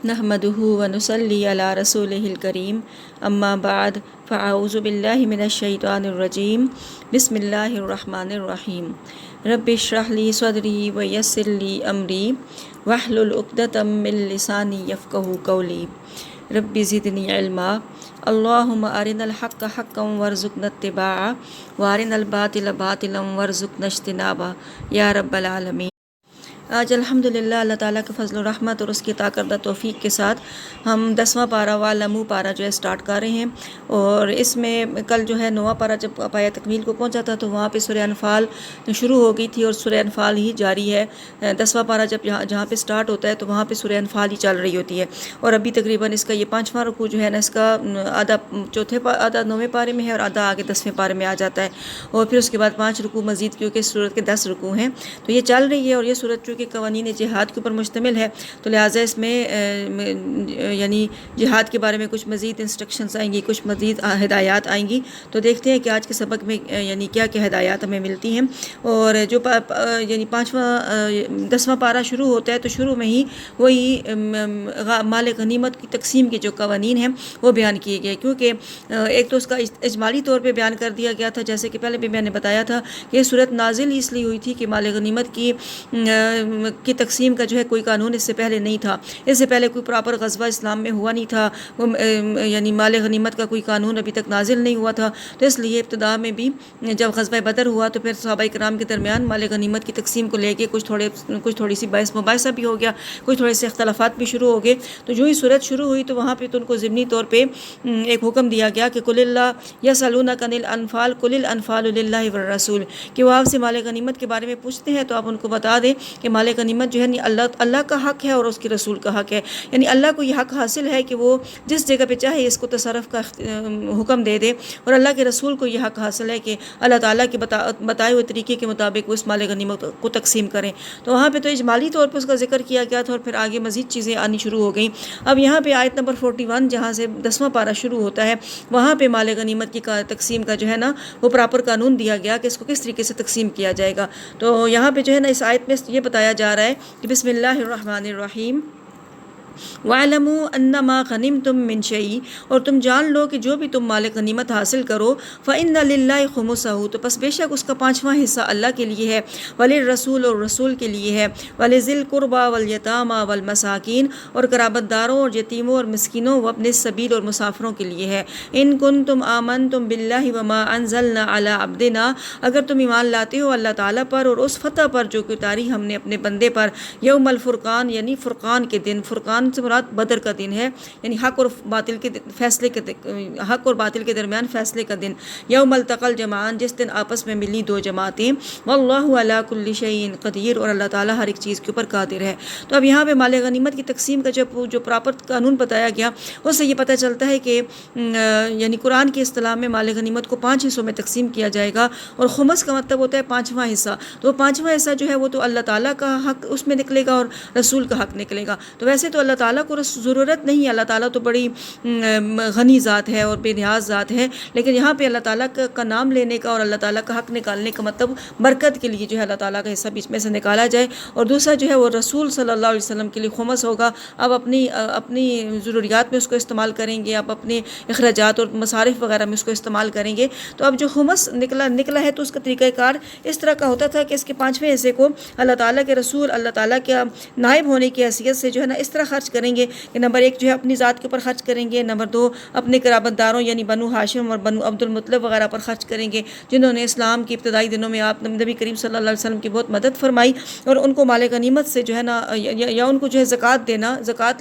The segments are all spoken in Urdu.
نحمدہ ونصلی علی رسولہ الکریم اما بعد فاعوذ باللہ من الشیطان الرجیم بسم اللہ الرحمن الرحیم رب اشرح لی صدری ویسر لی امری واحلل عقدۃ من لسانی یفقہوا قولی رب زدنی علما اللہم ارنا الحق حقا وارزقنا اتباعہ وارنا الباطل باطلا وارزقنا اجتنابہ یا رب العالمین۔ آج الحمدللہ اللہ تعالیٰ کے فضل و رحمت اور اس کی طاقت و توفیق کے ساتھ ہم 10واں پارہ وَاعْلَمُوا پارہ جو ہے سٹارٹ کر رہے ہیں، اور اس میں کل جو ہے 9واں پارہ جب پایہ تکمیل کو پہنچا تھا تو وہاں پہ سورہ انفال شروع ہو گئی تھی اور سورہ انفال ہی جاری ہے۔ 10واں پارہ جب جہاں پہ سٹارٹ ہوتا ہے تو وہاں پہ سورہ انفال ہی چل رہی ہوتی ہے، اور ابھی تقریباً اس کا یہ 5واں رکوع جو ہے نا، اس کا آدھا آدھا 9ویں پارے میں ہے اور آدھا آگے 10ویں پارے میں آ جاتا ہے، اور پھر اس کے بعد 5 رکوع مزید، کیونکہ اس سورت کے 10 رکوع ہیں تو یہ چل رہی ہے۔ اور یہ سورت چونکہ قوانین جہاد کے اوپر مشتمل ہے تو لہٰذا اس میں یعنی جہاد کے بارے میں کچھ مزید انسٹرکشنز آئیں گی، کچھ مزید ہدایات آئیں گی، تو دیکھتے ہیں کہ آج کے سبق میں یعنی کیا کیا ہدایات ہمیں ملتی ہیں۔ اور جو یعنی 10واں پارہ شروع ہوتا ہے تو شروع میں ہی وہی مال غنیمت کی تقسیم کے جو قوانین ہیں وہ بیان کیے گئے، کیونکہ ایک تو اس کا اجمالی طور پہ بیان کر دیا گیا تھا، جیسے کہ پہلے بھی میں نے بتایا تھا کہ یہ صورت نازل اس لیے ہوئی تھی کہ مال غنیمت کی تقسیم کا جو ہے کوئی قانون اس سے پہلے نہیں تھا، اس سے پہلے کوئی پراپر غزوہ اسلام میں ہوا نہیں تھا، یعنی مال غنیمت کا کوئی قانون ابھی تک نازل نہیں ہوا تھا، تو اس لیے ابتدا میں بھی جب غزوہ بدر ہوا تو پھر صحابہ کرام کے درمیان مال غنیمت کی تقسیم کو لے کے کچھ تھوڑی سی بحث مباحثہ بھی ہو گیا، کچھ تھوڑے سے اختلافات بھی شروع ہو گئے۔ تو جو ہی صورت شروع ہوئی تو وہاں پہ تو ان کو ضمنی طور پہ ایک حکم دیا گیا کہ قل اللہ یسألونک عن الانفال قل الانفال للہ والرسول، کہ وہ آپ سے مال غنیمت کے بارے میں پوچھتے ہیں تو آپ ان کو بتا دیں کہ مال غنیمت جو ہے اللہ کا حق ہے اور اس کے رسول کا حق ہے، یعنی اللہ کو یہ حق حاصل ہے کہ وہ جس جگہ پہ چاہے اس کو تصرف کا حکم دے دے، اور اللہ کے رسول کو یہ حق حاصل ہے کہ اللہ تعالیٰ کے بتائے ہوئے طریقے کے مطابق وہ اس مال غنیمت کو تقسیم کریں۔ تو وہاں پہ تو اجمالی طور پہ اس کا ذکر کیا گیا تھا، اور پھر آگے مزید چیزیں آنی شروع ہو گئیں۔ اب یہاں پہ آیت نمبر 41 جہاں سے 10واں پارہ شروع ہوتا ہے، وہاں پہ مال غنیمت کی تقسیم کا جو ہے نا وہ پراپر قانون دیا گیا کہ اس کو کس طریقے سے تقسیم کیا جائے گا۔ تو یہاں پہ جو ہے نا اس آیت میں یہ بتایا جا رہا ہے کہ بسم اللہ الرحمن الرحیم وَاعْلَمُوا أَنَّمَا غَنِمْتُم مِّن شَيْءٍ، اور تم جان لو کہ جو بھی تم مال غنیمت حاصل کرو، فَإِنَّ لِلَّهِ خُمُسَهُ، تو پس بے شک اس کا 5واں حصہ اللہ کے لیے ہے، وَلِلرَّسُولِ، اور رسول کے لیے ہے، وَلِذِي الْقُرْبَى وَالْيَتَامَى وَالْمَسَاكِينِ، اور قرابت داروں اور یتیموں اور مسکینوں وابن السبیل اور مسافروں کے لیے ہے۔ إِن كُنتُمْ آمنتم بِاللَّهِ وَمَا أَنزَلْنَا عَلَىٰ عَبْدِنَا، اگر تم ایمان لاتے ہو اللہ تعالیٰ پر اور اس فتح پر جو کہ اتاری ہم نے اپنے بندے پر، یوم الفرقان، یعنی فرقان کے دن، فرقان سے مراد بدر کا دن ہے، یعنی حق اور باطل کے فیصلے کے حق اور باطل کے درمیان فیصلے کا دن، یوم التقى الجمعان، جس دن آپس میں ملی دو جماعتیں، واللہ علی کل شیء قدیر، اور اللہ تعالیٰ ہر ایک چیز کے اوپر قادر ہے۔ تو اب یہاں پہ مال غنیمت کی تقسیم کا جو پراپر قانون بتایا گیا اس سے یہ پتہ چلتا ہے کہ یعنی قرآن کی اصطلاح میں مال غنیمت کو 5 حصوں میں تقسیم کیا جائے گا، اور خمس کا مطلب ہوتا ہے 5واں حصہ، تو 5واں حصہ جو ہے وہ تو اللہ تعالیٰ کا حق اس میں نکلے گا اور رسول کا حق نکلے گا۔ تو ویسے تو اللہ تعالیٰ کو ضرورت نہیں ہے، اللہ تعالیٰ تو بڑی غنی ذات ہے اور بے نیاز ذات ہے، لیکن یہاں پہ اللہ تعالیٰ کا نام لینے کا اور اللہ تعالیٰ کا حق نکالنے کا مطلب برکت کے لیے جو ہے اللہ تعالیٰ کا حصہ بیچ میں سے نکالا جائے، اور دوسرا جو ہے وہ رسول صلی اللہ علیہ وسلم کے لیے خمس ہوگا۔ اب اپنی ضروریات میں اس کو استعمال کریں گے، اب اپنے اخراجات اور مصارف وغیرہ میں اس کو استعمال کریں گے۔ تو اب جو خمس نکلا ہے تو اس کا طریقہ کار اس طرح کا ہوتا تھا کہ اس کے 5ویں حصے کو اللہ تعالیٰ کے رسول، اللہ تعالیٰ کے نائب ہونے کی حیثیت سے جو ہے نا اس طرح خرچ کریں گے کہ نمبر 1 جو ہے اپنی ذات کے اوپر خرچ کریں گے، نمبر 2 اپنے قرابت داروں یعنی بنو ہاشم اور بنو عبد المطلب وغیرہ پر خرچ کریں گے، جنہوں نے اسلام کے ابتدائی دنوں میں آپ نبی کریم صلی اللہ علیہ وسلم کی بہت مدد فرمائی، اور ان کو مال غنیمت سے جو ہے نا یا ان کو جو ہے زکوٰۃ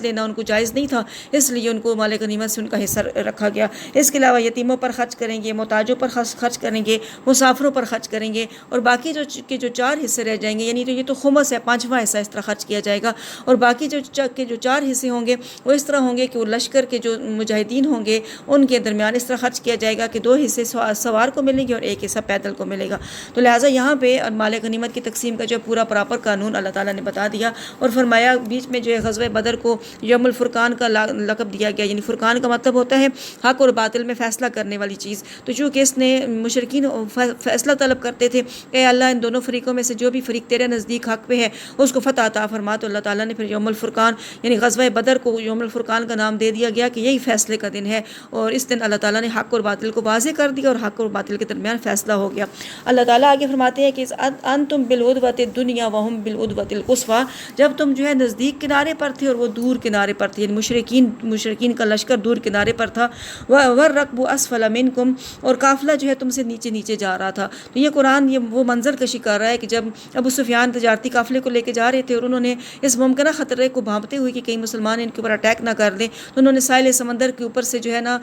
لینا ان کو جائز نہیں تھا، اس لیے ان کو مال غنیمت سے ان کا حصہ رکھا گیا۔ اس کے علاوہ یتیموں پر خرچ کریں گے، محتاجوں پر خرچ کریں گے، مسافروں پر خرچ کریں گے، اور باقی جو 4 حصے رہ جائیں گے، یعنی تو یہ تو خمس ہے، 5واں حصہ اس طرح خرچ کیا جائے گا، اور باقی جو 4 حصے ہوں گے وہ اس طرح ہوں گے کہ وہ لشکر کے جو مجاہدین ہوں گے ان کے درمیان اس طرح خرچ کیا جائے گا کہ 2 حصے سوار کو ملیں گے اور 1 حصہ پیدل کو ملے گا۔ تو لہٰذا یہاں پہ مال غنیمت کی تقسیم کا جو پورا پراپر قانون اللہ تعالیٰ نے بتا دیا، اور فرمایا بیچ میں جو ہے غزوہ بدر کو یوم الفرقان کا لقب دیا گیا، یعنی فرقان کا مطلب ہوتا ہے حق اور باطل میں فیصلہ کرنے والی چیز۔ تو چونکہ اس نے مشرکین فیصلہ طلب کرتے تھے کہ اللہ ان دونوں فریقوں میں سے جو بھی فریق تیرے نزدیک حق پہ ہے اس کو فتح عطا فرما، تو اللہ تعالیٰ نے پھر یوم الفرقان یعنی غزوہ بدر کو یوم الفرقان کا نام دے دیا گیا کہ یہی فیصلے کا دن ہے، اور اس دن اللہ تعالیٰ نے حق اور باطل کو واضح کر دیا اور حق اور باطل کے درمیان فیصلہ ہو گیا۔ اللہ تعالیٰ آگے فرماتے ہیں کہ انتم بالعدوۃ الدنیا وہم بالعدوۃ القصویٰ، جب تم جو ہے نزدیک کنارے پر تھے اور وہ دور کنارے پر تھے، یعنی مشرکین کا لشکر دور کنارے پر تھا، والرکب اسفل منکم، اور قافلہ جو ہے تم سے نیچے نیچے جا رہا تھا۔ تو یہ قرآن یہ وہ منظر کشی کر رہا ہے کہ جب ابو سفیان تجارتی قافلے کو لے کے جا رہے تھے اور انہوں نے اس ممکنہ خطرے کو بھانپتے ہوئے کہ کہیں مسلمان ان کے اوپر اٹیک نہ کر دیں، تو انہوں نے ساحل سمندر کے اوپر سے جو ہے نا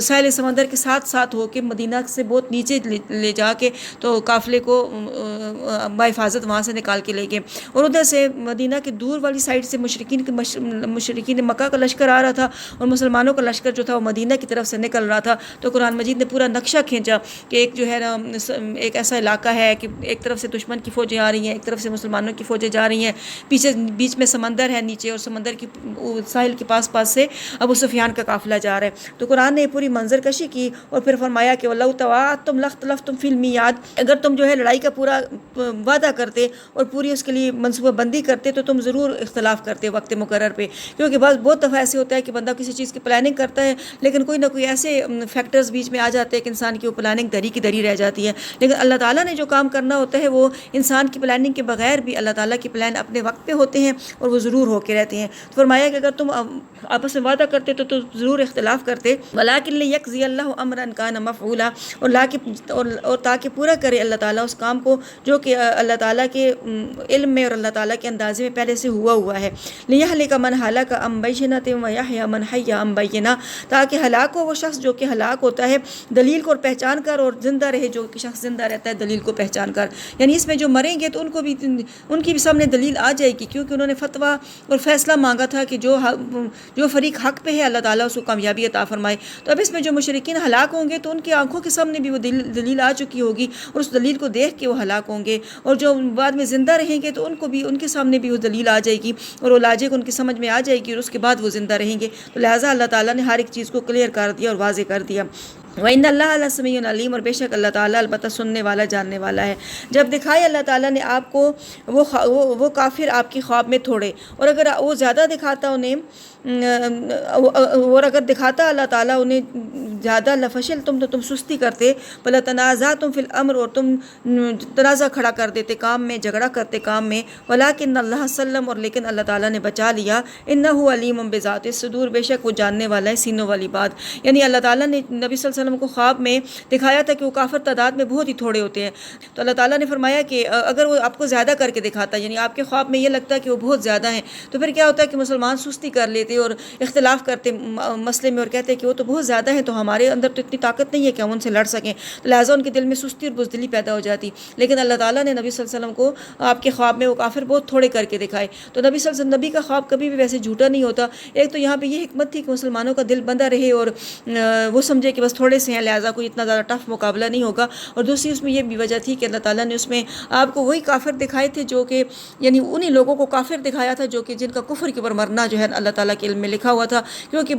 ساحل سمندر کے ساتھ ساتھ ہو کے مدینہ سے بہت نیچے لے جا کے تو قافلے کو بحفاظت وہاں سے نکال کے لے گئے، اور ادھر سے مدینہ کے دور والی سائڈ سے مشرکین مکہ کا لشکر آ رہا تھا اور مسلمانوں کا لشکر جو تھا وہ مدینہ کی طرف سے نکل رہا تھا۔ تو قرآن مجید نے پورا نقشہ کھینچا کہ ایک جو ہے نا ایک ایسا علاقہ ہے کہ ایک طرف سے دشمن کی فوجیں آ رہی ہیں، ایک طرف سے مسلمانوں کی فوجیں جا رہی ہیں، پیچھے بیچ میں سمندر ہے نیچے، اور سمندر کی ساحل کے پاس سے ابو سفیان کا قافلہ جا رہا ہے۔ تو قرآن نے پوری منظر کشی کی اور پھر فرمایا کہ وَلَوْ تَوَاعَدتُّمْ لَاخْتَلَفْتُمْ فِي الْمِيعَادِ، اگر تم جو ہے لڑائی کا پورا وعدہ کرتے اور پوری اس کے لیے منصوبہ بندی کرتے تو تم ضرور اختلاف کرتے وقت مقرر پہ، کیونکہ بہت دفعہ ایسے ہوتا ہے کہ بندہ کسی چیز کی پلاننگ کرتا ہے لیکن کوئی نہ کوئی ایسے فیکٹرز بیچ میں آ جاتے ہیں کہ انسان کی وہ پلاننگ دری کی دری رہ جاتی ہے۔ لیکن اللہ تعالیٰ نے جو کام کرنا ہوتا ہے وہ انسان کی پلاننگ کے بغیر بھی اللہ تعالیٰ کی پلان اپنے وقت پہ ہوتے ہیں اور وہ ضرور ہو کے رہتے ہیں۔ تو فرمایا کہ اگر تم آپس میں وعدہ کرتے تو ضرور اختلاف کرتے، وَلَٰكِن لِيَقْضِيَ اللَّهُ أَمْرًا كَانَ مَفْعُولًا، اور تاکہ پورا کرے اللہ تعالیٰ اس کام کو جو کہ اللہ تعالیٰ کے علم میں اور اللہ تعالیٰ کے اندازے میں پہلے سے ہوا ہے۔ لِيَهْلِكَ مَنْ هَلَكَ عَن بَيِّنَةٍ وَيَحْيَىٰ مَنْ حَيَّ عَن بَيِّنَةٍ، تاکہ ہلاک ہو وہ شخص جو کہ ہلاک ہوتا ہے دلیل کو پہچان کر، اور زندہ رہے جو کہ شخص زندہ رہتا ہے دلیل کو پہچان کر۔ یعنی اس میں جو مریں گے تو ان کی بھی سامنے دلیل آ جائے گی، کیونکہ انہوں نے فتویٰ اور فیصلہ مانگا تھا کہ جو فریق حق پہ ہے اللہ تعالیٰ اس کو کامیابی عطا فرمائے۔ تو اب اس میں جو مشرکین ہلاک ہوں گے تو ان کی آنکھوں کے سامنے بھی وہ دلیل آ چکی ہوگی اور اس دلیل کو دیکھ کے وہ ہلاک ہوں گے، اور جو بعد میں زندہ رہیں گے تو ان کے سامنے بھی وہ دلیل آ جائے گی اور وہ لاجک ان کی سمجھ میں آ جائے گی، اور اس کے بعد وہ زندہ رہیں گے۔ تو لہٰذا اللہ تعالیٰ نے ہر ایک چیز کو کلیئر کر دیا اور واضح کر دیا۔ وَإِنَّ اللَّهَ لَسَمِيعٌ عَلِيمٌ، اور بے شک اللہ تعالیٰ البتہ سننے والا جاننے والا ہے۔ جب دکھائے اللہ تعالیٰ نے آپ کو وہ کافر آپ کی خواب میں تھوڑے، اور اگر وہ زیادہ دکھاتا انہیں، اور اگر دکھاتا اللہ تعالیٰ انہیں زیادہ لفشلتم تو تم سستی کرتے، بلا تنازعتم فی الامر، اور تم تنازع کھڑا کر دیتے کام میں، جھگڑا کرتے کام میں، ولکن اللہ سلم، اور لیکن اللہ تعالیٰ نے بچا لیا، انہ علیم بذات الصدور، بے شک وہ جاننے والا ہے سینوں والی بات۔ یعنی اللہ تعالیٰ نے نبی صلی اللہ علیہ وسلم کو خواب میں دکھایا تھا کہ وہ کافر تعداد میں بہت ہی تھوڑے ہوتے ہیں، تو اللہ تعالیٰ نے فرمایا کہ اگر وہ آپ کو زیادہ کر کے دکھاتا، یعنی آپ کے خواب میں یہ لگتا ہے کہ وہ بہت زیادہ ہیں، تو پھر کیا ہوتا ہے کہ مسلمان سستی کر لیتے اور اختلاف کرتے مسئلے میں اور کہتے کہ وہ تو بہت زیادہ ہیں تو ہمارے اندر تو اتنی طاقت نہیں ہے کہ ہم ان سے لڑ سکیں، تو لہٰذا ان کے دل میں سستی اور بزدلی پیدا ہو جاتی۔ لیکن اللہ تعالیٰ نے نبی صلی اللہ علیہ وسلم کو آپ کے خواب میں وہ کافر بہت تھوڑے کر کے دکھائے، تو نبی صلی اللہ علیہ وسلم، نبی کا خواب کبھی بھی ویسے جھوٹا نہیں ہوتا۔ ایک تو یہاں پہ یہ حکمت تھی کہ مسلمانوں کا دل بندہ رہے اور وہ سمجھے کہ بس تھوڑے سے ہیں لہٰذا کوئی اتنا زیادہ ٹف مقابلہ نہیں ہوگا، اور دوسری اس میں یہ بھی وجہ تھی کہ اللہ تعالیٰ نے اس میں آپ کو وہی کافر دکھائے تھے جو کہ یعنی انہی لوگوں کو کافر دکھایا تھا جو کہ جن کا کفر کے اوپر مرنا جو ہے اللہ تعالیٰ کے علم میں لکھا ہوا تھا، کیونکہ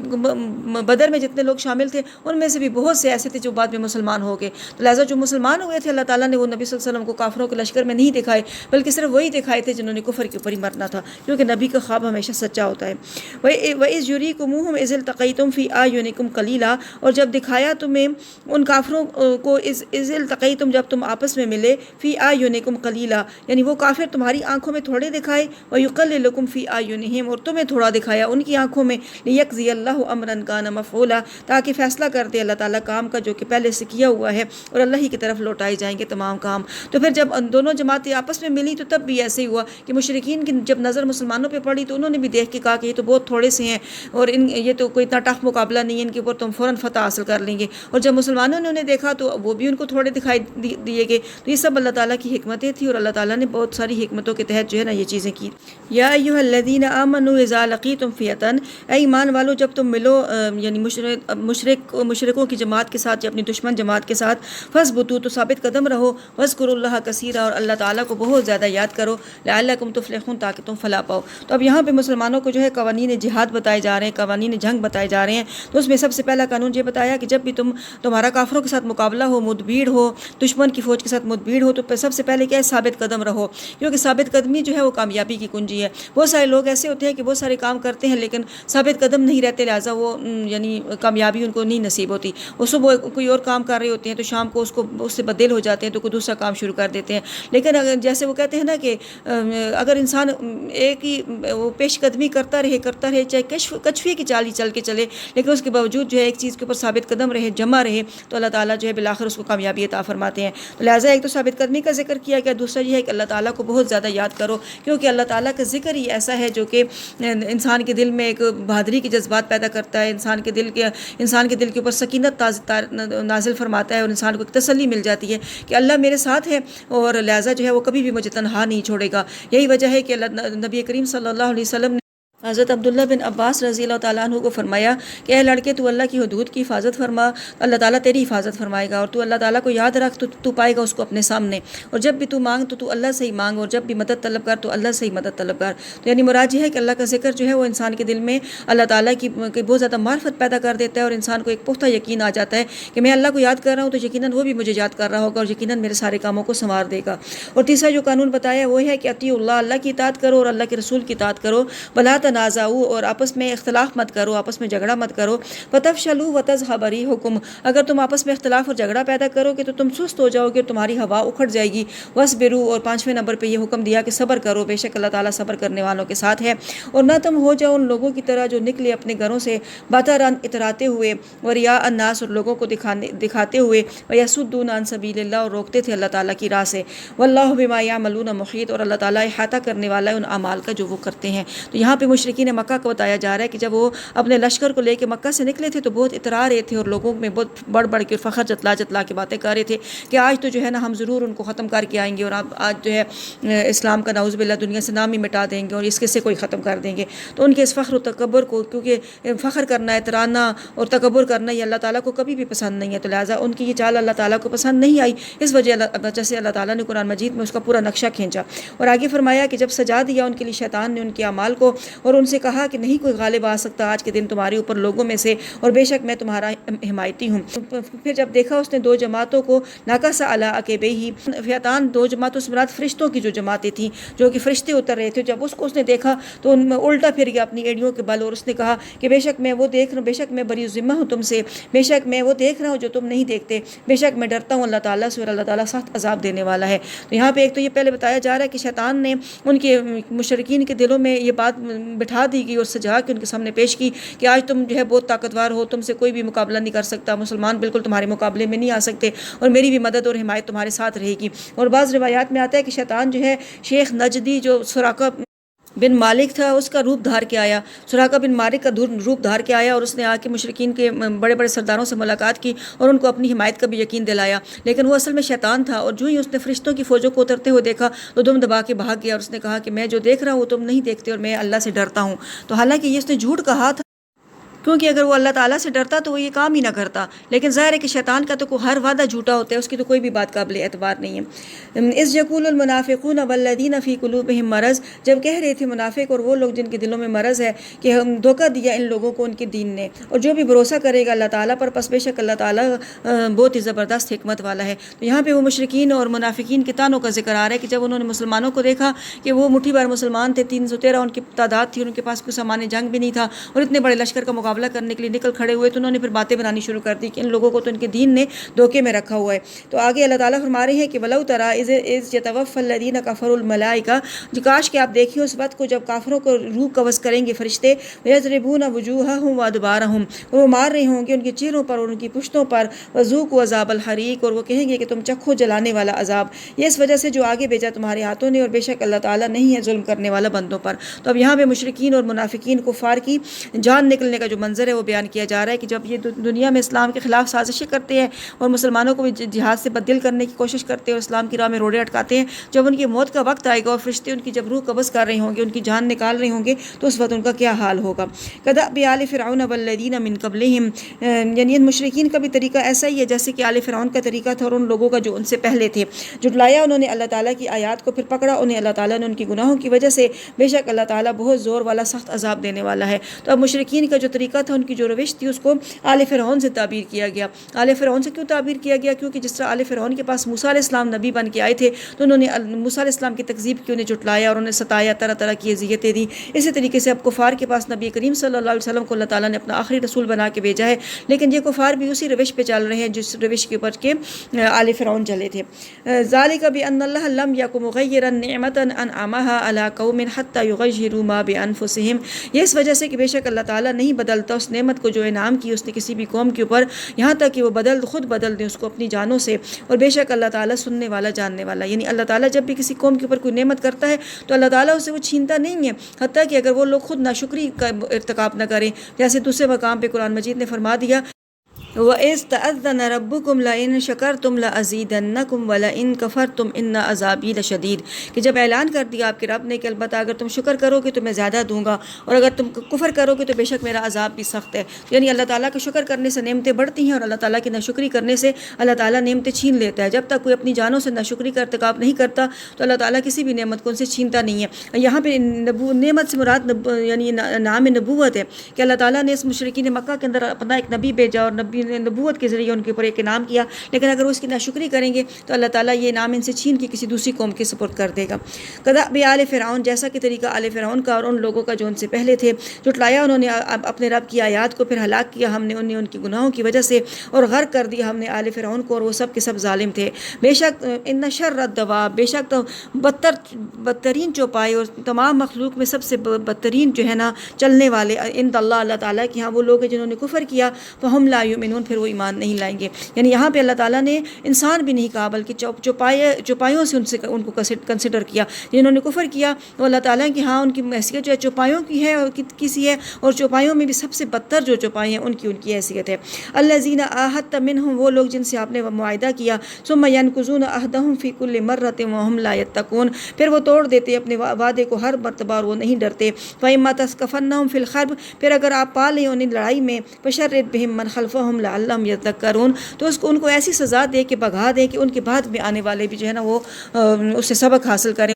بدر میں جتنے لوگ شامل تھے ان میں سے بھی بہت سے ایسے تھے جو بعد میں مسلمان ہو گئے، تو لہٰذا جو مسلمان ہوئے تھے اللہ تعالیٰ نے وہ نبی صلی اللہ علیہ وسلم کو کافروں کے لشکر میں نہیں دکھائے، بلکہ صرف وہی دکھائے تھے جنہوں نے کفر کے اوپر ہی مرنا تھا، کیونکہ نبی کا خواب ہمیشہ سچا ہوتا ہے۔ وَإِذْ يُرِيكُمُوهُمْ إِذِ الْتَقَيْتُمْ فِي أَعْيُنِكُمْ قَلِيلًا، اور جب دکھایا تمہیں ان کافروں کو إِذِ الْتَقَيْتُمْ جب تم آپس میں ملے، فِي أَعْيُنِكُمْ قَلِيلًا یعنی وہ کافر تمہاری آنکھوں میں تھوڑے دکھائے، وَيُقَلِّلُكُمْ فِي أَعْيُنِهِمْ اور تمہیں تھوڑا دکھایا ان کی آنکھوں میں، لِيَقْضِيَ اللَّهُ أَمْرًا كَانَ مَفْعُولًا تاکہ فیصلہ کر دے اللہ تعالیٰ کام کا جو کہ پہلے سے کیا ہوا ہے، اور اللہ ہی کی طرف لوٹائے جائیں گے تمام کام۔ تو پھر جب دونوں جماعتیں آپس میں ملی تو تب بھی ایسے ہی ہوا کہ مشرکین کی جب نظر مسلمانوں پہ پڑی تو انہوں نے بھی دیکھ کے کہا کہ یہ تو بہت تھوڑے سے ہیں اور یہ تو کوئی اتنا ٹف مقابلہ نہیں ہے، ان کے اوپر تم فوراً فتح حاصل کر لیں گے، اور جب مسلمانوں نے انہیں دیکھا تو وہ بھی ان کو تھوڑے دکھائی دیے گئے۔ تو یہ سب اللہ تعالیٰ کی حکمتیں تھیں اور اللہ تعالیٰ نے بہت ساری حکمتوں کے تحت جو ہے نا یہ چیزیں کی۔ یا ایھا الذین آمنوا اذا لقیتم فئۃ، اے ایمان والو جب تم ملو یعنی مشرک مشرکوں کی جماعت کے ساتھ یا اپنی دشمن جماعت کے ساتھ فثبتوا تو ثابت قدم رہو، واذکروا اللہ کثیرا اور اللہ تعالیٰ کو بہت زیادہ یاد کرو، لعلکم تفلحون تاکہ تم فلاح پاؤ۔ تو اب یہاں پہ مسلمانوں کو جو ہے قوانین جہاد بتائے جا رہے ہیں، قوانین جنگ بتائے جا رہے ہیں۔ تو اس میں سب سے پہلا قانون یہ بتایا کہ جب بھی تمہارا کافروں کے ساتھ مقابلہ ہو، مدبھیڑ ہو، دشمن کی فوج کے ساتھ مدبھیڑ ہو، تو سب سے پہلے کیا ہے؟ ثابت قدم رہو، کیونکہ ثابت قدمی جو ہے وہ کامیابی کی کنجی ہے۔ بہت سارے لوگ ایسے ہوتے ہیں کہ بہت سارے کام کرتے ہیں لیکن ثابت قدم نہیں رہتے، لہٰذا وہ یعنی کامیابی ان کو نہیں نصیب ہوتی۔ وہ صبح کوئی اور کام کر رہے ہوتے ہیں تو شام کو اس سے بدل ہو جاتے ہیں تو کوئی دوسرا کام شروع کر دیتے ہیں۔ لیکن جیسے وہ کہتے ہیں نا کہ اگر انسان ایک ہی وہ پیش قدمی کرتا رہے چاہے کچھوے کی چال ہی چل کے چلے، لیکن اس کے باوجود جو ہے ایک چیز کے اوپر ثابت قدم رہے، جمع رہے، تو اللہ تعالیٰ جو ہے بالآخر اس کو کامیابی عطا فرماتے ہیں۔ تو لہٰذا ایک تو ثابت قدمی کا ذکر کیا گیا، دوسرا یہ ہے کہ اللہ تعالیٰ کو بہت زیادہ یاد کرو، کیونکہ اللہ تعالیٰ کا ذکر ہی ایسا ہے جو کہ انسان کے دل میں ایک بہادری کے جذبات پیدا کرتا ہے، انسان کے دل کے اوپر سکینت نازل فرماتا ہے، اور انسان کو ایک تسلی مل جاتی ہے کہ اللہ میرے ساتھ ہے، اور لہٰذا جو ہے وہ کبھی بھی مجھے تنہا نہیں چھوڑے گا۔ یہی وجہ ہے کہ نبی کریم صلی اللہ علیہ وسلم نے حضرت عبداللہ بن عباس رضی اللہ تعالیٰ عنہ کو فرمایا کہ اے لڑکے، تو اللہ کی حدود کی حفاظت فرما، اللہ تعالیٰ تیری حفاظت فرمائے گا، اور تو اللہ تعالیٰ کو یاد رکھ تو پائے گا اس کو اپنے سامنے، اور جب بھی تو مانگ تو اللہ سے ہی مانگ، اور جب بھی مدد طلب کر تو اللہ سے ہی مدد طلب کر۔ تو یعنی مراد یہ ہے کہ اللہ کا ذکر جو ہے وہ انسان کے دل میں اللہ تعالیٰ کی بہت زیادہ معرفت پیدا کر دیتا ہے، اور انسان کو ایک پختہ یقین آ جاتا ہے کہ میں اللہ کو یاد کر رہا ہوں تو یقیناً وہ بھی مجھے یاد کر رہا ہوگا، اور یقیناً میرے سارے کاموں کو سنوار دے گا۔ اور تیسرا جو قانون بتایا وہ ہے کہ اطیعوا اللہ، اللہ کی اطاعت کرو اور اللہ کے رسول کی اطاعت کرو، ولا تنازعوا اور آپس میں اختلاف مت کرو، آپس میں جھگڑا مت کرو، فتفشلوا وتذهب ريحكم، اگر تم آپس میں اختلاف اور جھگڑا پیدا کرو گے تو تم سست ہو جاؤ گے اور تمہاری ہوا اکھڑ جائے گی۔ واصبروا اور 5ویں نمبر پہ یہ حکم دیا کہ صبر کرو، بے شک اللہ تعالیٰ صبر کرنے والوں کے ساتھ ہے، اور نہ تم ہو جاؤ ان لوگوں کی طرح جو نکلے اپنے گھروں سے باتران اتراتے ہوئے، وریا الناس اور لوگوں کو دکھاتے ہوئے، ویصدون عن سبیل اللہ اور روکتے تھے اللہ تعالیٰ کی راہ سے، واللہ بما یعملون محیط اور اللہ تعالیٰ احاطہ کرنے والا ہے ان اعمال کا جو وہ کرتے ہیں۔ تو یہاں پہ مشرکین مکہ کو بتایا جا رہا ہے کہ جب وہ اپنے لشکر کو لے کے مکہ سے نکلے تھے تو بہت اترا رہے تھے، اور لوگوں میں بہت بڑھ کے فخر جتلا کے باتیں کر رہے تھے کہ آج تو جو ہے نا ہم ضرور ان کو ختم کر کے آئیں گے، اور آج جو ہے اسلام کا نعوذ باللہ دنیا سے نام ہی مٹا دیں گے اور اس قصے کو ہی ختم کر دیں گے۔ تو ان کے اس فخر و تکبر کو، کیونکہ فخر کرنا، اترانا اور تکبر کرنا یہ اللہ تعالیٰ کو کبھی بھی پسند نہیں ہے، تو لہٰذا ان کی یہ چال اللہ تعالیٰ کو پسند نہیں آئی، اس وجہ سے اللہ تعالیٰ نے قرآن مجید میں اس کا پورا نقشہ کھینچا، اور آگے فرمایا کہ جب سجا دیا ان کے لیے شیطان نے ان کے اعمال کو، اور ان سے کہا کہ نہیں کوئی غالب آ سکتا آج کے دن تمہارے اوپر لوگوں میں سے، اور بے شک میں تمہارا حمایتی ہوں۔ پھر جب دیکھا اس نے دو جماعتوں کو، ناکس علی عقبیہ، شیطان دو جماعتوں سے مراد فرشتوں کی جو جماعتیں تھیں جو کہ فرشتے اتر رہے تھے، جب اس نے دیکھا تو ان میں الٹا پھر گیا اپنی ایڑیوں کے بل، اور اس نے کہا کہ بے شک میں وہ دیکھ رہا ہوں، بے شک میں بری ذمہ ہوں تم سے، بے شک میں وہ دیکھ رہا ہوں جو تم نہیں دیکھتے، بے شک میں ڈرتا ہوں اللہ تعالیٰ سے، اور اللہ تعالیٰ سخت عذاب دینے والا ہے۔ تو یہاں پہ ایک تو یہ پہلے بتایا جا رہا ہے کہ شیطان نے ان کے مشرکین کے دلوں میں یہ بات بٹھا دی گئی اور سجا کے ان کے سامنے پیش کی کہ آج تم جو ہے بہت طاقتور ہو، تم سے کوئی بھی مقابلہ نہیں کر سکتا، مسلمان بالکل تمہارے مقابلے میں نہیں آ سکتے، اور میری بھی مدد اور حمایت تمہارے ساتھ رہے گی۔ اور بعض روایات میں آتا ہے کہ شیطان جو ہے شیخ نجدی جو سراقہ بن مالک تھا اس کا روپ دھار کے آیا، سراقہ بن مالک کا روپ دھار کے آیا، اور اس نے آ کے مشرکین کے بڑے بڑے سرداروں سے ملاقات کی اور ان کو اپنی حمایت کا بھی یقین دلایا، لیکن وہ اصل میں شیطان تھا، اور جو ہی اس نے فرشتوں کی فوجوں کو اترتے ہوئے دیکھا تو دم دبا کے بھاگ گیا، اور اس نے کہا کہ میں جو دیکھ رہا ہوں وہ تم نہیں دیکھتے، اور میں اللہ سے ڈرتا ہوں۔ تو حالانکہ یہ اس نے جھوٹ کہا تھا، کیونکہ اگر وہ اللہ تعالیٰ سے ڈرتا تو وہ یہ کام ہی نہ کرتا، لیکن ظاہر ہے کہ شیطان کا تو ہر وعدہ جھوٹا ہوتا ہے، اس کی تو کوئی بھی بات قابل اعتبار نہیں ہے۔ اذ یقول المنافقون والذین فی قلوبہم مرض، جب کہہ رہے تھے منافق اور وہ لوگ جن کے دلوں میں مرض ہے کہ ہم دھوکہ دیا ان لوگوں کو ان کے دین نے، اور جو بھی بھروسہ کرے گا اللہ تعالیٰ پر پس بے شک اللہ تعالیٰ بہت ہی زبردست حکمت والا ہے۔ تو یہاں پہ وہ مشرکین اور منافقین کے تانوں کا ذکر آ رہا ہے کہ جب انہوں نے مسلمانوں کو دیکھا کہ وہ مٹھی بھر مسلمان تھے، 313 ان کی تعداد تھی، اور ان کے پاس کوئی سامان جنگ بھی نہیں تھا، اور اتنے بڑے لشکر کا مقابلہ کرنے کے لیے نکل کھڑے ہوئے، تو انہوں نے پھر باتیں بنانی شروع کر دی کہ ان لوگوں کو تو ان کے دین نے دھوکے میں رکھا ہوا ہے۔ تو آگے اللہ تعالیٰ فرما رہے ہیں کہ وَلَوْ تَرَىٰ إِذْ يَتَوَفَّى الَّذِينَ كَفَرُوا الْمَلَائِكَةَ، کاش کہ آپ دیکھیے اس وقت کو جب کافروں کو روح قبض کریں گے فرشتے، وَيَضْرِبُونَ وُجُوهَهُمْ وَأَدْبَارَهُمْ، اور وہ مار رہے ہوں گے ان کے چہروں پر اور ان کی پشتوں پر، وَذُوقُوا عَذَابَ الْحَرِيقِ، اور وہ کہیں گے کہ تم چکھو جلانے والا عذاب، یہ اس وجہ سے جو آگے بھیجا تمہارے ہاتھوں نے، اور بے شک اللہ تعالیٰ نہیں ہے ظلم کرنے والا بندوں پر۔ تو اب یہاں پہ مشرکین اور منافقین کفار کی جان نکلنے کا جو منظر ہے وہ بیان کیا جا رہا ہے کہ جب یہ دنیا میں اسلام کے خلاف سازشیں کرتے ہیں اور مسلمانوں کو بھی جہاد سے بدل کرنے کی کوشش کرتے ہیں اور اسلام کی راہ میں روڑے اٹکاتے ہیں، جب ان کی موت کا وقت آئے گا اور فرشتے ان کی جب روح قبض کر رہے ہوں گے، ان کی جان نکال رہے ہوں گے، تو اس وقت ان کا کیا حال ہوگا۔ کدأب آل فرعون والذین من قبلہم، یعنی ان مشرکین کا بھی طریقہ ایسا ہی ہے جیسے کہ آل فرعون کا طریقہ تھا اور ان لوگوں کا جو ان سے پہلے تھے۔ جھٹلایا انہوں نے اللہ تعالیٰ کی آیات کو، پھر پکڑا انہیں اللہ تعالیٰ نے ان کی گناہوں کی وجہ سے، بے شک اللہ تعالیٰ بہت زور والا سخت عذاب دینے والا ہے۔ تو اب مشرکین کا جو طریقہ تھا، ان کی جو روش تھی، اس کو آل فرعون سے تعبیر کیا گیا۔ آل فرعون سے کیوں تعبیر کیا گیا؟ کیونکہ جس طرح آل فرعون کے پاس موسیٰ علیہ السلام نبی بن کے آئے تھے تو انہوں نے موسیٰ علیہ السلام کی تکذیب کی، انہیں جھٹلایا اور انہیں ستایا، طرح طرح کی اذیتیں دی۔ اسی طریقے سے اب کفار کے پاس نبی کریم صلی اللہ علیہ وسلم کو اللہ تعالیٰ نے اپنا آخری رسول بنا کے بھیجا ہے، لیکن یہ کفار بھی اسی روش پہ چل رہے ہیں جس روش کے اوپر کے آل فرعون چلے تھے۔ ذالک بأن اللہ لم یک مغیرا نعمتا انعمها علی قوم حتی یغیروا ما بانفسہم، یہ اس وجہ سے کہ بے شک اللہ تعالیٰ نہیں بدلتا اس نعمت کو جو انعام کی اس نے کسی بھی قوم کے اوپر، یہاں تک کہ وہ خود بدل دیں اس کو اپنی جانوں سے، اور بے شک اللہ تعالیٰ سننے والا جاننے والا۔ یعنی اللہ تعالیٰ جب بھی کسی قوم کے اوپر کوئی نعمت کرتا ہے تو اللہ تعالیٰ اسے وہ چھینتا نہیں ہے، حتیٰ کہ اگر وہ لوگ خود ناشکری کا ارتکاب نہ کریں، جیسے دوسرے مقام پہ قرآن مجید نے فرما دیا وَإِذْ تَأَذَّنَ رَبُّكُمْ لَئِن شَكَرْتُمْ لَأَزِيدَنَّكُمْ وَلَئِن كَفَرْتُمْ إِنَّ عَذَابِي لَشَدِيدٌ، کہ جب اعلان کر دیا آپ کے رب نے کہ البتہ اگر تم شکر کرو گے تو میں زیادہ دوں گا، اور اگر تم کفر کرو گے تو بے شک میرا عذاب بھی سخت ہے۔ یعنی اللہ تعالیٰ کا شکر کرنے سے نعمتیں بڑھتی ہیں اور اللہ تعالیٰ کی ناشکری کرنے سے اللہ تعالیٰ نعمتیں چھین لیتا ہے۔ جب تک کوئی اپنی جانوں سے ناشکری کا ارتکاب نہیں کرتا تو اللہ تعالیٰ کسی بھی نعمت کو ان سے چھینتا نہیں ہے۔ یہاں پہ نعمت سے مراد یعنی نام نبوت ہے کہ اللہ تعالیٰ نے اس مشرکین مکہ کے اندر اپنا ایک نبی بھیجا اور نبی نے نبوت کے ذریعے ان کے اوپر ایک انعام کیا، لیکن اگر وہ اس کی ناشکری کریں گے تو اللہ تعالیٰ یہ انعام ان سے چھین کے کسی دوسری قوم کے سپرد کر دے گا۔ کدأب آل فرعون، جیسا کہ طریقہ آل فرعون کا اور ان لوگوں کا جو ان سے پہلے تھے، جھٹلایا انہوں نے اپنے رب کی آیات کو، پھر ہلاک کیا ہم نے انہیں ان کی گناہوں کی وجہ سے، اور غرق کر دیا ہم نے آل فرعون کو، اور وہ سب کے سب ظالم تھے۔ بے شک ان شر الدواب، بے شک تو بدترین چوپائے اور تمام مخلوق میں سب سے بدترین جو ہے نا چلنے والے عند اللہ، اللہ تعالیٰ کے ہاں وہ لوگ ہیں جنہوں نے کفر کیا، فہم لا یؤمنون، پھر وہ ایمان نہیں لائیں گے۔ یعنی یہاں پہ اللہ تعالیٰ نے انسان بھی نہیں کہا بلکہ چوپایوں سے ان کو کنسیڈر کیا۔ جنہوں نے کفر کیا وہ اللہ تعالیٰ کے ہاں ان کی حیثیت جو ہے چوپایوں کی ہے اور کسی ہے، اور چوپایوں میں بھی سب سے بدتر جو چوپائی ہیں ان کی حیثیت ہے۔ الذین عاہدت منہم، وہ لوگ جن سے آپ نے معاہدہ کیا، ثم ینقضون عہدہم فی کل مرۃ وہم لا یتقون، پھر وہ توڑ دیتے اپنے وعدے کو ہر مرتبہ اور وہ نہیں ڈرتے۔ فإما تثقفنہم فی الحرب، پھر اگر آپ پا لیں انہیں لڑائی میں، فشرد بہم من خلفہم لعلہم یذکرون، تو ان کو ایسی سزا دے کہ بھگا دے کہ ان کے بعد میں آنے والے بھی جو ہے نا وہ اس سے سبق حاصل کریں۔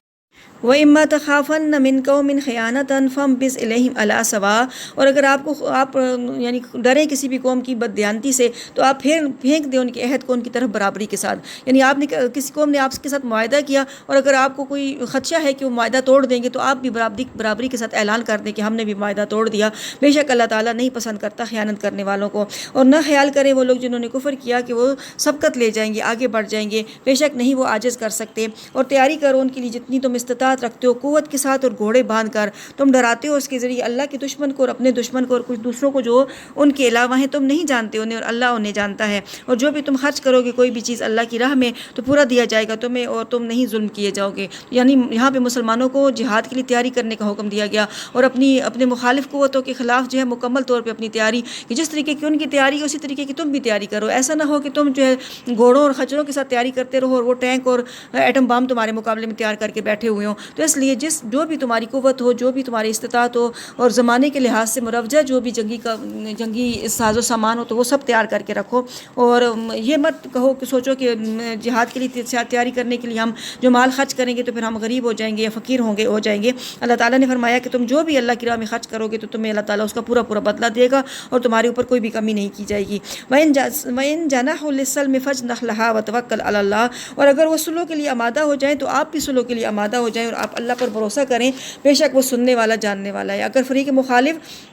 وَإِمَّا تَخَافَنَّ مِن قَوْمٍ خِيَانَةً فَانبِذْ إِلَيْهِمْ عَلَىٰ سَوَاءٍ، اور اگر آپ یعنی ڈریں کسی بھی قوم کی بددیانتی سے تو آپ پھینک دیں ان کے عہد کو ان کی طرف برابری کے ساتھ۔ یعنی آپ نے کسی قوم نے آپ کے ساتھ معاہدہ کیا اور اگر آپ کو کوئی خدشہ ہے کہ وہ معاہدہ توڑ دیں گے تو آپ بھی برابری کے ساتھ اعلان کر دیں کہ ہم نے بھی معاہدہ توڑ دیا۔ بے شک اللہ تعالیٰ نہیں پسند کرتا خیانت کرنے والوں کو، اور نہ خیال کریں وہ لوگ جنہوں نے کفر کیا کہ وہ سبقت لے جائیں گے، آگے بڑھ جائیں گے، بے شک نہیں، وہ عاجز کر سکتے۔ اور تیاری کرو ان کے لیے جتنی تم استطاعت رکھتے ہو قوت کے ساتھ، اور گھوڑے باندھ کر تم ڈراتے ہو اس کے ذریعے اللہ کے دشمن کو اور اپنے دشمن کو اور کچھ دوسروں کو جو ان کے علاوہ ہیں، تم نہیں جانتے انہیں اور اللہ انہیں جانتا ہے۔ اور جو بھی تم خرچ کرو گے کوئی بھی چیز اللہ کی راہ میں تو پورا دیا جائے گا تمہیں، اور تم نہیں ظلم کیے جاؤ گے۔ یعنی یہاں پہ مسلمانوں کو جہاد کے لیے تیاری کرنے کا حکم دیا گیا، اور اپنے مخالف قوتوں کے خلاف جو ہے مکمل طور پہ اپنی تیاری، کہ جس طریقے کی ان کی تیاری اسی طریقے کی تم بھی تیاری کرو۔ ایسا نہ ہو کہ تم جو ہے گھوڑوں اور خچروں کے ساتھ تیاری کرتے رہو اور وہ ٹینک اور ایٹم بام تمہارے مقابلے میں تیار کر کے بیٹھے ہوئے ہوں۔ تو اس لیے جو بھی تمہاری قوت ہو، جو بھی تمہاری استطاعت ہو، اور زمانے کے لحاظ سے مروجہ جو بھی جنگی ساز و سامان ہو تو وہ سب تیار کر کے رکھو، اور یہ مت کہو کہ سوچو کہ جہاد کے لیے تیاری کرنے کے لیے ہم جو مال خرچ کریں گے تو پھر ہم غریب ہو جائیں گے یا فقیر ہو جائیں گے۔ اللہ تعالیٰ نے فرمایا کہ تم جو بھی اللہ کی راہ میں خرچ کرو گے تو تمہیں اللہ تعالیٰ اس کا پورا بدلہ دے گا اور تمہارے اوپر کوئی بھی کمی نہیں کی جائے گی۔ وَإِن جَنَحُوا لِلسَّلْمِ فَاجْنَحْ لَهَا وَتَوَكَّلْ عَلَى اللَّهِ، اور اگر وہ صلح کے لیے آمادہ ہو جائیں تو آپ بھی صلح کے لیے آمادہ ہو جائیں اور آپ اللہ پر بھروسہ کریں، بے شک وہ سننے والا جاننے والا ہے۔ اگر فریق مخالف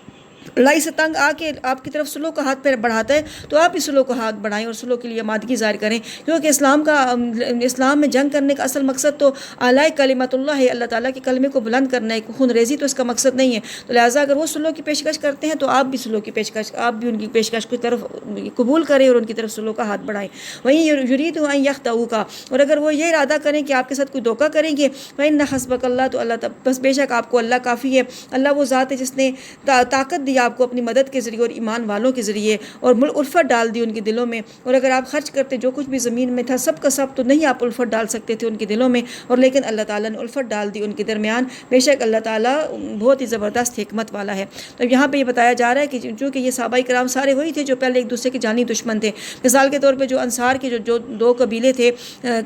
لڑائی سے تنگ آ کے آپ کی طرف سلو کا ہاتھ پہ بڑھاتا ہے تو آپ بھی سلو کا ہاتھ بڑھائیں اور سلو کے لیے آمادگی ظاہر کریں، کیونکہ اسلام میں جنگ کرنے کا اصل مقصد تو اعلیٰ کلمت اللہ ہے، اللہ تعالیٰ کے کلمے کو بلند کرنا ہے، خون ریزی تو اس کا مقصد نہیں ہے۔ تو لہٰذا اگر وہ سلو کی پیشکش کرتے ہیں تو آپ بھی آپ بھی ان کی پیشکش کی طرف قبول کریں اور ان کی طرف سلو کا ہاتھ بڑھائیں۔ وہیں یرید ان یخدعوک، اور اگر وہ یہ ارادہ کریں کہ آپ کے ساتھ کوئی دھوکہ کریں گے، فإن حسبک اللہ، تو اللہ بس بے شک آپ کو اللہ کافی ہے۔ اللہ وہ ذات ہے جس نے طاقت دی آپ کو اپنی مدد کے ذریعے اور ایمان والوں کے ذریعے اور الفت ڈال دی ان کے دلوں میں. اور اگر آپ خرچ کرتے جو کچھ بھی زمین میں تھا سب کا سب تو نہیں آپ الفت ڈال سکتے تھے ان کے دلوں میں, اور لیکن اللہ تعالیٰ نے الفت ڈال دی ان کے درمیان. بے شک اللہ تعالیٰ بہت ہی زبردست حکمت والا ہے. تو یہاں پہ یہ بتایا جا رہا ہے کہ چونکہ یہ صحابہ کرام سارے وہی تھے جو پہلے ایک دوسرے کے جانی دشمن تھے. مثال کے طور پہ جو انصار کے جو دو قبیلے تھے,